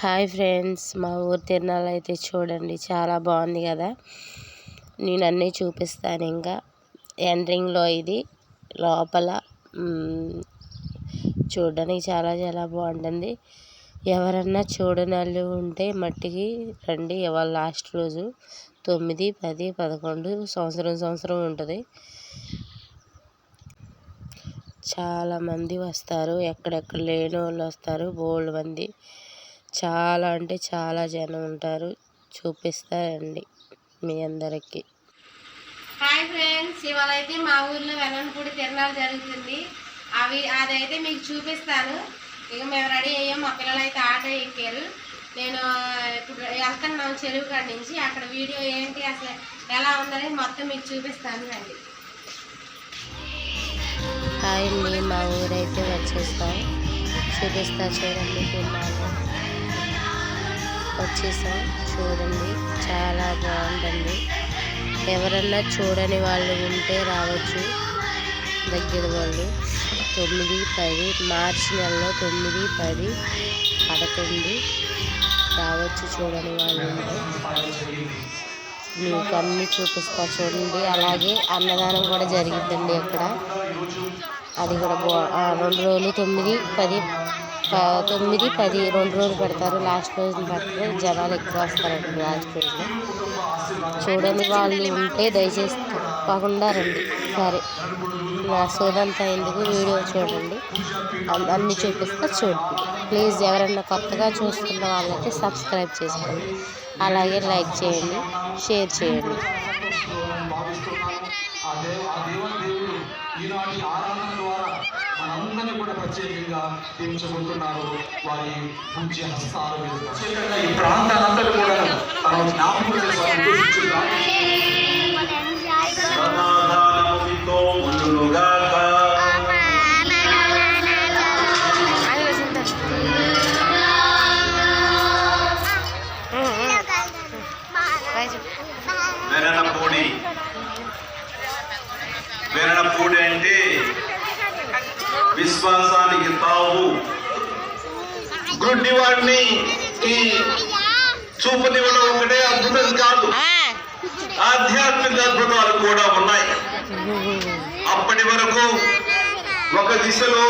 Hi friends, మా ఊరు తిరునాళ్ళు అయితే చూడండి, చాలా బాగుంది కదా. నేను అన్నీ చూపిస్తాను. ఇంకా ఎంట్రింగ్లో ఇది లోపల చూడడానికి చాలా చాలా బాగుంటుంది. ఎవరన్నా చూడని వాళ్ళు ఉంటే మట్టికి రండి. ఇవాళ లాస్ట్ రోజు 9, 10, 11 సంవత్సరం ఉంటుంది. చాలామంది వస్తారు, ఎక్కడెక్కడ లేని వాళ్ళు వస్తారు, బోల్డ్ మంది. చాలా అంటే చాలా జనం ఉంటారు. చూపిస్తారండి మీ అందరికి. హాయ్ ఫ్రెండ్స్, ఇవాళ అయితే మా ఊర్లో వెల్లంపూడి తిరణాలు జరుగుతుంది. అదైతే మీకు చూపిస్తాను. ఇక మేము రెడీ అయ్యాం, మా పిల్లలు అయితే ఆటో ఎక్కారు. నేను ఇప్పుడు వెళ్తున్నాం చెరువు కాడి నుంచి. అక్కడ వీడియో ఏంటి అసలు ఎలా ఉందని మొత్తం మీకు చూపిస్తాను అండి. హాయ్ అండి, మా ఊరైతే వచ్చేస్తాం, చూపిస్తా చూడండి. తిన్నాము, వచ్చేసాం చూడండి, చాలా బాగుంటుంది. ఎవరన్నా చూడని వాళ్ళు ఉంటే రావచ్చు. దగ్గర వాళ్ళు 9, 10 మార్చి నెలలో 9, 10, 11 రావచ్చు. చూడని వాళ్ళు ఉంటే మీకు అన్నీ చూపిస్తా చూడండి. అలాగే అన్నదానం కూడా జరిగిద్దండి అక్కడ. అది కూడా 2 రోజులు 9, 10 2 రోజులు పెడతారు. లాస్ట్ రోజున పెడతారు. జనాలు ఎక్కువ వస్తారండి లాస్ట్ రోజున. చూడని వాళ్ళు ఉంటే దయచేసి తప్పకుండా రండి. సరే, నా సోదంతా ఎందుకు, వీడియో చూడండి, అన్నీ చూపిస్తా చూడండి. ప్లీజ్ ఎవరైనా కొత్తగా చూస్తున్న వాళ్ళైతే సబ్స్క్రైబ్ చేసుకోండి, అలాగే లైక్ చేయండి, షేర్ చేయండి. ఈనాటి ఆరాధన ద్వారా మనందరినీ కూడా ప్రత్యేకంగా తీర్చుకుంటున్నారు వారి పూజ్య హస్తాల మీద. ప్రత్యేకంగా ఈ ప్రాంతాలందరూ కూడా మనం జ్ఞాపకం వెరణపూడి అంటే విశ్వాసానికి తావు. గుడ్డివాడిని చూపనివ్వడం ఒకటే అద్భుతం కాదు, ఆధ్యాత్మిక అద్భుతాలు కూడా ఉన్నాయి. అప్పటి వరకు ఒక దిశలో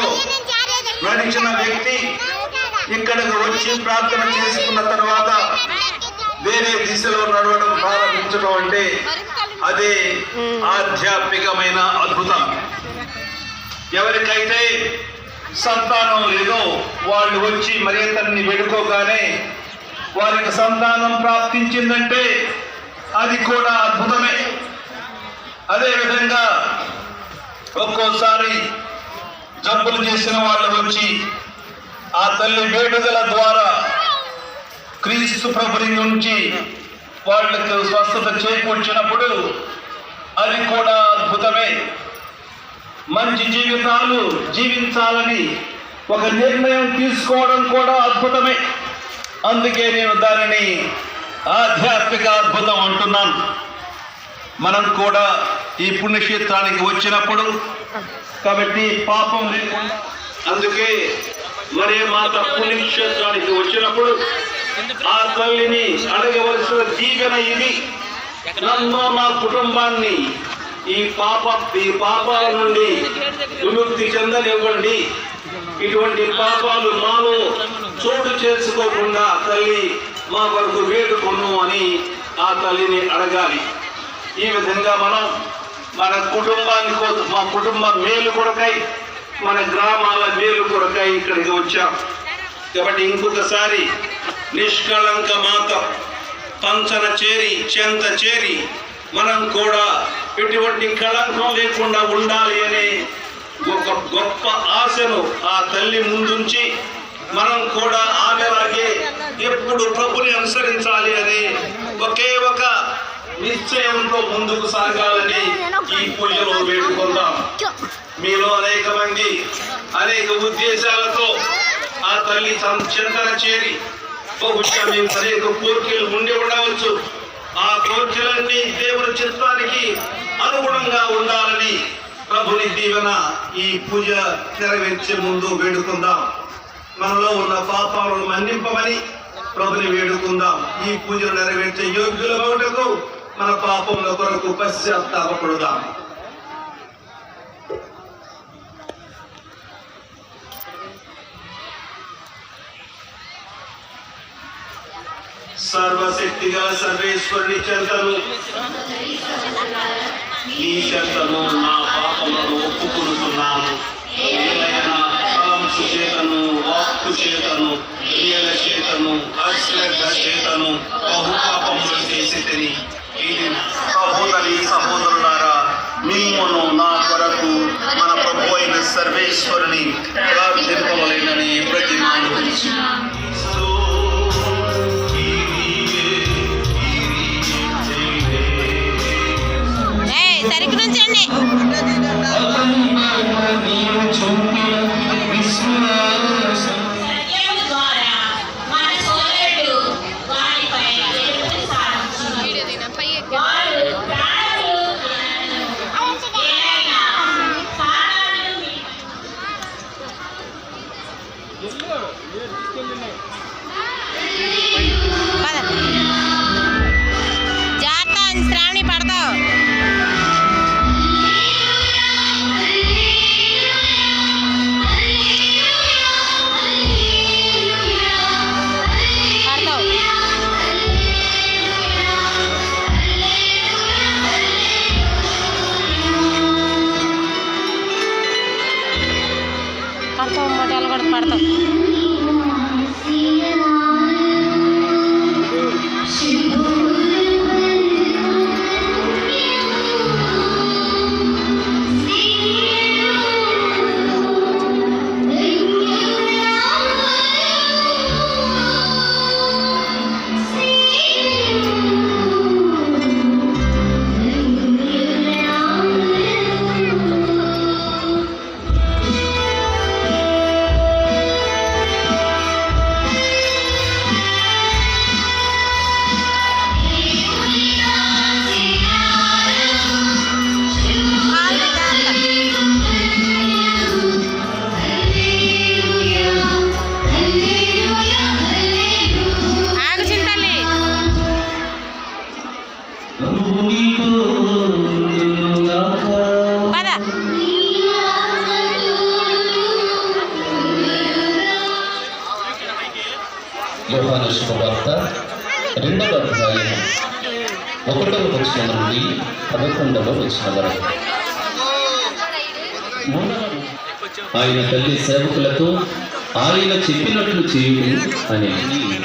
నడిచిన వ్యక్తి ఇక్కడికి వచ్చి ప్రార్థన చేసుకున్న తర్వాత వేరే దిశలో నడవడం ప్రారంభించడం అంటే అదే ఆధ్యాత్మికమైన అద్భుతం. ఎవరికైతే సంతానం లేదో వాళ్ళు వచ్చి మరి తనని వేడుకోగానే వారికి సంతానం ప్రాప్తించిందంటే అది కూడా అద్భుతమే. అదేవిధంగా ఒక్కోసారి జబ్బులు చేసిన వాళ్ళు వచ్చి ఆ తల్లి వేడుదల ద్వారా క్రీస్తు ప్రభుని నుంచి వాళ్లకు స్వస్థత చేకూర్చినప్పుడు అది కూడా అద్భుతమే. మంచి జీవితాలు జీవించాలని ఒక నిర్ణయం తీసుకోవడం కూడా అద్భుతమే. అందుకే నేను దానిని ఆధ్యాత్మిక అద్భుతం అంటున్నాను. మనం కూడా ఈ పుణ్యక్షేత్రానికి వచ్చినప్పుడు కాబట్టి పాపం లేకుండా, అందుకే మరే మాత పుణ్యక్షేత్రానికి వచ్చినప్పుడు ఆ తల్లిని అడగవలసిన దీవెన ఇది. నన్ను, నా కుటుంబాన్ని ఈ పాపాల నుండి విముక్తి చెందనివ్వండి. ఇటువంటి పాపాలు మాలో చోటు చేసుకోకుండా తల్లి మా వరకు వేడుకొను అని ఆ తల్లిని అడగాలి. ఈ విధంగా మనం మన మా కుటుంబ మేలు కొరకై, మన గ్రామాల మేలు కొరకై ఇక్కడికి వచ్చాం. కాబట్టి ఇంకొకసారి నిష్కళంక మాత పంచన చేరి చెంత చేరి మనం కూడా ఎటువంటి కళంకం లేకుండా ఉండాలి అనే ఒక గొప్ప ఆశను ఆ తల్లి ముందుంచి మనం కూడా ఆమెలాగే ఎప్పుడు ప్రభుని అనుసరించాలి అనే ఒకే ఒక నిశ్చయంతో ముందుకు సాగాలని ఈ పూజలో వేడుకుందాం. మీలో అనేక మంది అనేక ఉద్దేశాలతో ఆ తల్లి చింతన చేరి బహుశా మేము అనేక కోరికలు ఉండి ఉండవచ్చు. ఆ కోరికలన్నీ దేవుని చిత్తానికి అనుగుణంగా ఉండాలని ప్రభుని దీవెన ఈ పూజ నెరవేర్చే ముందు వేడుకుందాం. మనలో ఉన్న పాపాలను మన్నింపమని ప్రభుని వేడుకుందాం. ఈ పూజలు నెరవేర్చే యోగ్యులమగుటకు మన పాపముల కొరకు పశ్చాత్తాపపడుదాం. సర్వశక్తిగా సర్వేశ్వరుని చెంతను నీ చెంతను నా పాపములను ఒప్పుకుంటున్నాను. ఏదైనా తలంపు చేతను, వాక్కు చేతను, క్రియల చేతను, అశ్రద్ధ చేతను బహు పాపములు చేసి తిని. ఇది సహోదరి సహోదరులారా, మిమ్మును నా కొరకు మన ప్రభు అయిన సర్వేశ్వరుని ప్రార్థింపవలెనని ప్రతిమానుకుంటున్నాను. సరికి నుంచండి. జాగ్రత్త, శ్రావణి పడతావు. పడతావు మొదలు కూడా పడతావు. యోహాను శుభవార్త 2వ అధ్యాయం 1వ వచనం నుండి 11వ వచనం వరకు. ఆయన తల్లి సేవకులతో ఆయన చెప్పినట్లు చేయుడు అని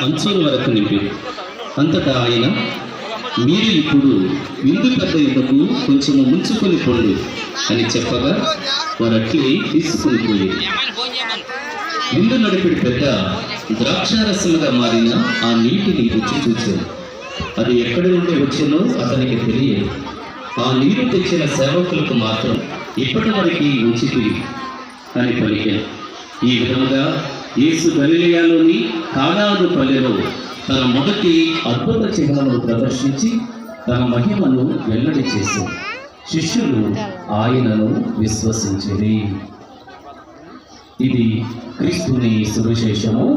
అంచుల వరకు నింపి, అంతటా ఆయన, మీరు ఇప్పుడు విందు పెద్ద యుద్ధకు కొంచెం ముంచుకొని పొండు అని చెప్పగా వారు అట్లే తీసుకుని పోయి విందు నడిపిడి పెద్ద ద్రాక్షారసముగా మారిన ఆ నీటిని రుచి చూచారు. అది ఎక్కడి నుండి వచ్చినో అతనికి తెలియదు. ఆ నీరు తెచ్చిన సేవకులకు మాత్రం ఇప్పటి వరకు ఉంచితి అని పలికారు. ఈ విధంగా యేసు గలిలయలోని కానాను పల్లెలో తన మొదటి అద్భుత చిహ్నమును ప్రదర్శించి తన మహిమను వెల్లడి చేశారు. శిష్యులు ఆయనను విశ్వసించిరి. ఇది క్రీస్తుని సువిశేషము.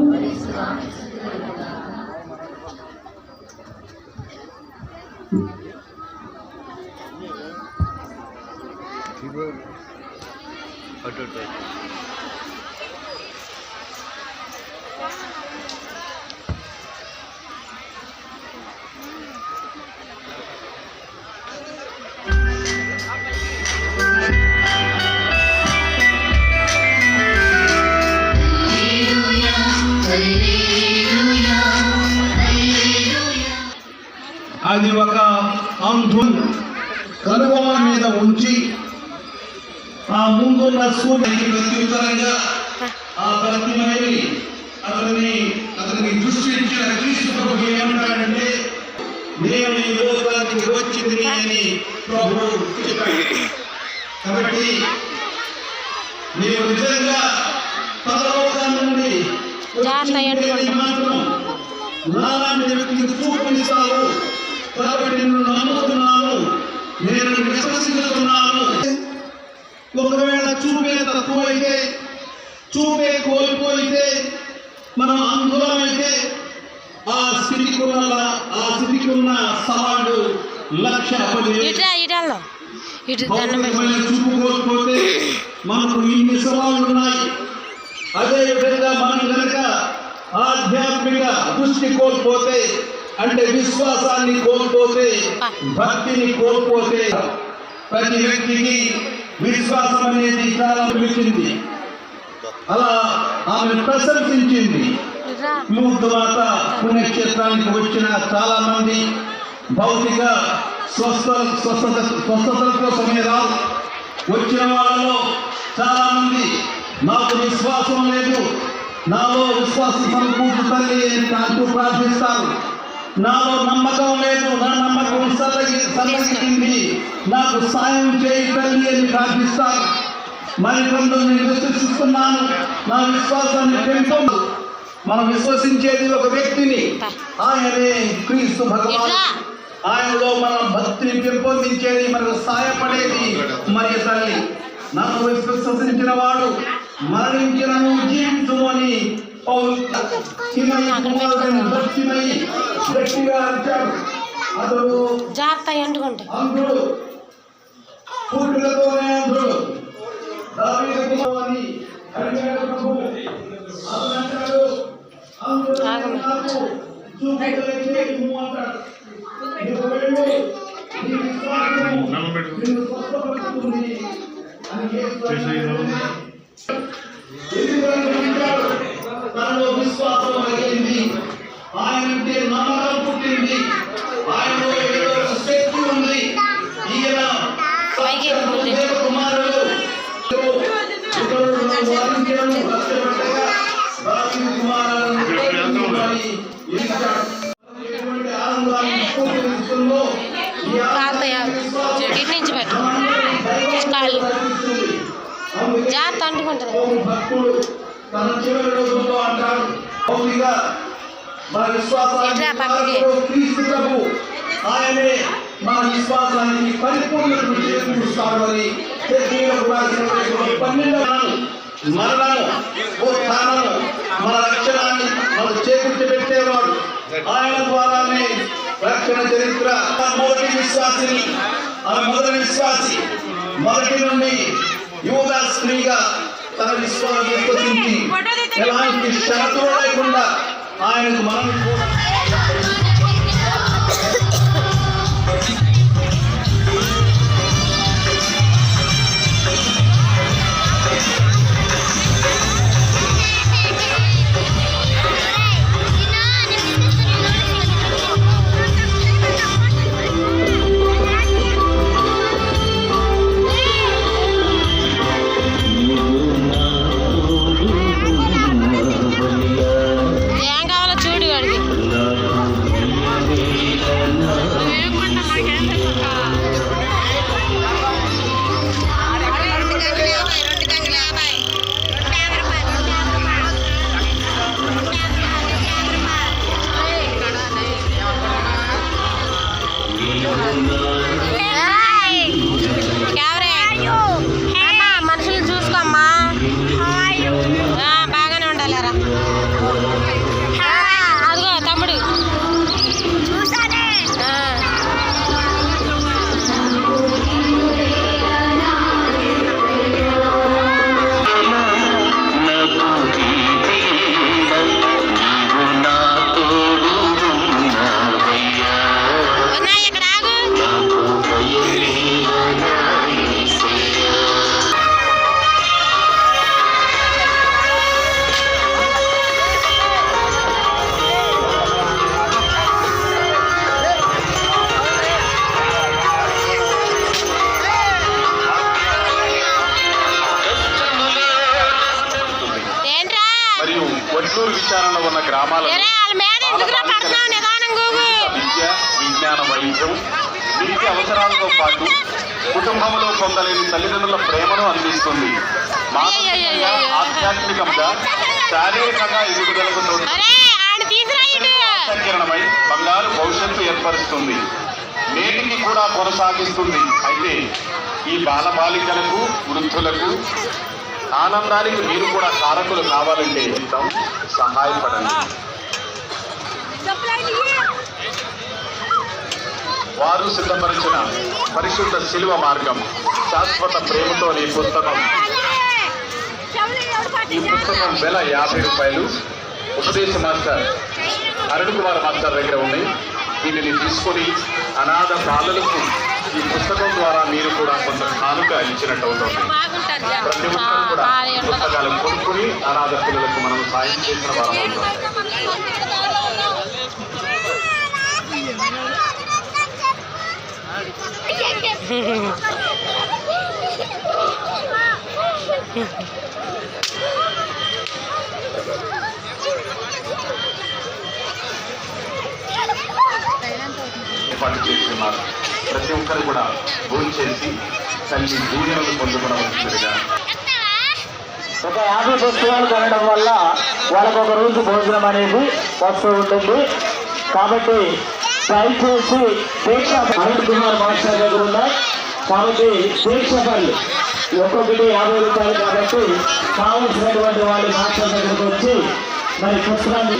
అది ఒక అంధున్ కనుబొమ్మ మీద ఉంచి ఆ ముందున్న సూర్యుడికి ప్రత్యుత్తరంగా ఆ ప్రతిమని అతనికి దృష్టించిన క్రీస్తు ప్రభు ఏమంటాడంటే, నేను ఈ లోకానికి వచ్చింది అని ప్రభు చెప్పాడు. కాబట్టి నేను నిజంగా పరలోకం నుండి మాత్రం నాలాంటి వ్యక్తికి చూపిస్తావు. కాబట్టి నిన్ను నమ్ముతున్నాను, నేను విశ్వసిస్తున్నాను. ఒకవేళ చూపే తక్కువైతే, చూపే కోల్పోయితే, మనం అందులమైతే స్థితికి ఉన్న సవాళ్ళు 1,10,000 ఇట్లా ఇటల్లో ఇటు దండం భౌతికమైన చూపు కోల్పోతే మనకు ఇన్ని సవాళ్ళు ఉన్నాయి. అదే విధంగా మనం కనుక ఆధ్యాత్మిక దృష్టి కోల్పోతే, అంటే విశ్వాసాన్ని కోల్పోతే, భక్తిని కోల్పోతే, ప్రతి వ్యక్తికి విశ్వాసం అనేది చాలా పిలిచింది. అలా ఆమె ప్రశంసించింది. మూర్ధవాత పుణ్యక్షేత్రానికి వచ్చిన చాలా మంది భౌతిక స్వస్థతల కోసమే రావు. వచ్చిన వాళ్ళలో చాలా మంది నాకు విశ్వాసం లేదు, నాలో విశ్వాసం సమకూర్చు తల్లి అంటూ ప్రార్థిస్తారు. నాలో నమ్మకం లేదు, నా నమ్మకం సల్లగింది, నాకు సాయం చేయి తల్లి అని ప్రార్థిస్తారు. మరికొందరు నేను విశ్వసిస్తున్నాను, నా విశ్వాసాన్ని పెంచు. మనం విశ్వసించేది ఒక వ్యక్తిని, ఆయనే క్రీస్తు భగవానుడు. ఆయనలో మన భక్తిని పెంపొందించేది, మనకు సహాయపడేది మరి తల్లి. నన్ను విశ్వసించిన వాడు మరణించినను జీవించును అని గట్టిగా అరిచాడు. అతడు జాగ్రత్త ఎండుకుంటే అంధుడు, పుట్టుకతోనే అంధుడు. దావీదు కుమారుని అడిగాడు ప్రభువు. అతడు అంటాడు, అంధుడు నాకు చూపు కలిగితే ఇమ్ము అంటాడు. నీవు వెళ్ళు, నీ విశ్వాసము నిన్ను స్వస్థపరుస్తుంది అని యేసు అన్నాడు. తనలో విశ్వాసం కలిగింది, ఆయనంటే నమ్మకం పుట్టింది, ఆయనలో ఏదో శక్తి ఉంది. ఈయన దేవ కుమారుడు వారించను రక్షపడగా దావీదు కుమారులను ఆనందాన్ని స్ఫూర్తినిస్తుందో ఈ ఇటు నుంచి పెట్టు కాళ్ళు జాగ్రత్త అంటుకుంటుంది. భక్తుడు తన చివరి రోజుల్లో అంటాడు, భౌతిక మన విశ్వాసానికి క్రీస్తు ప్రభు ఆయనే మన విశ్వాసానికి పరిపూర్ణతను చేకూరుస్తాడు అని హెబ్రీయులకు రాసినటువంటి 12వ మరణము ఉత్థానము మన రక్షణాన్ని మనకు చేకూర్చి పెట్టేవాడు. ఆయన ద్వారానే రక్షణ చరిత్ర. మొదటి విశ్వాసిని, ఆమె మొదటి విశ్వాసి. మొదటి నుండి యూదా స్త్రీగా తన విశ్వాసం విశ్వసించి ఎలాంటి షరతులు లేకుండా ఆయనకు మనం మనుషులు చూసుకోమ్మా, బాగానే ఉండాలిరా. అదిగో తమ్ముడు వడ్లూరు విచారణలో ఉన్న గ్రామాలలో విద్య, విజ్ఞాన, వైద్యం, నిత్య అవసరాలతో పాటు కుటుంబంలో పొందలేని తల్లిదండ్రుల ప్రేమను అందిస్తుంది. మానసికంగా, ఆధ్యాత్మికంగా, శారీరకంగా ఎదుగుదలకు సంకీర్ణమై బంగారు భవిష్యత్తు ఏర్పరుస్తుంది. నేటికి కూడా కొనసాగిస్తుంది. అయితే ఈ బాలబాలికలకు, వృద్ధులకు ఆనందానికి మీరు కూడా కారకులు కావాలంటే సహాయపడండి. వారు సిద్ధపరిచిన పరిశుద్ధ శిలువ మార్గం శాశ్వత ప్రేమతోని పుస్తకం. ఈ పుస్తకం వెల 50 రూపాయలు. ఉపదేశ మాస్టర్ అరుణ్ కుమార్ మాస్టర్ దగ్గర ఉన్నాయి. దీనిని తీసుకొని అనాథ బాలలకు ఈ పుస్తకం ద్వారా మీరు కూడా కొంత కానుక ఇచ్చినట్టు అవుతుంది. ప్రతి ఒక్కరు కూడా పుస్తకాలు కొనుక్కుని అనాథ పిల్లలకు మనం సాయం చేసిన వారం అవుతాం. ఏర్పాటు చేస్తున్నారు. ప్రతి ఒక్కరు కూడా భోజనం చేసి తల్లి దీవెనలు పొందుకోవడం. ఒక 50 పుస్తకాలు కొనడం వల్ల వాళ్ళకు ఒక రోజు భోజనం అనేది వస్తూ ఉంటుంది. కాబట్టి దయచేసి దీక్ష అరుణ్ కుమార్ మాస్టర్ దగ్గర ఉన్నాయి. కాబట్టి దీక్ష పనులు ఒక్కొక్కటి 50 రూపాయలు. కాబట్టి కావలసినటువంటి వాళ్ళు మాస్టర్ దగ్గరకు వచ్చి మరి పుస్తకాన్ని